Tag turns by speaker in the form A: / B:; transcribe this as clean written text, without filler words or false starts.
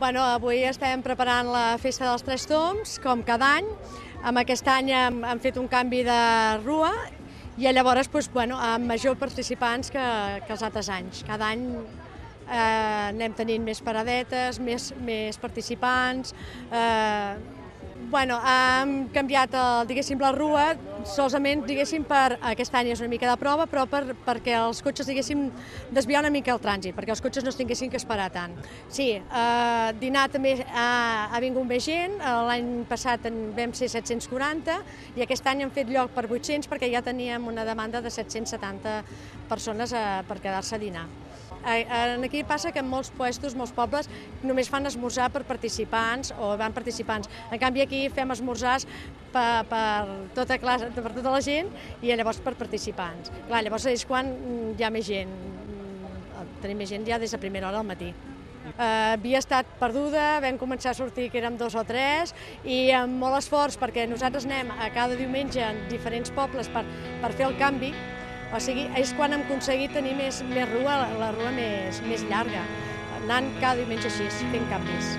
A: Avui estem preparant la Festa dels Tres Tombs, com cada any. Aquest any hem fet un canvi de rua i llavors amb major participants que els altres anys. Cada any anem tenint més paradetes, més participants. Hem canviat la rua solament per aquest any és una mica de prova, però perquè els cotxes desviar una mica el trànsit, perquè els cotxes no es tinguessin que esperar tant. Sí, dinar també ha vingut més gent, l'any passat en vam ser 740 i aquest any hem fet lloc per 800 perquè ja teníem una demanda de 770 persones per quedar-se a dinar. Aquí passa que en molts puestos, molts pobles, només fan esmorzar per participants o van participants. En canvi aquí fem esmorzars per tota la gent i llavors per participants. Clar, llavors és quan hi ha més gent, tenim més gent ja des de primera hora del matí. Havia estat perduda, vam començar a sortir que érem 2 o 3 i amb molt esforç perquè nosaltres anem a cada diumenge en diferents pobles per fer el canvi. O sigui, és quan hem aconseguit tenir més rua, la rua més llarga, anant cada diumenge així, fent canvis.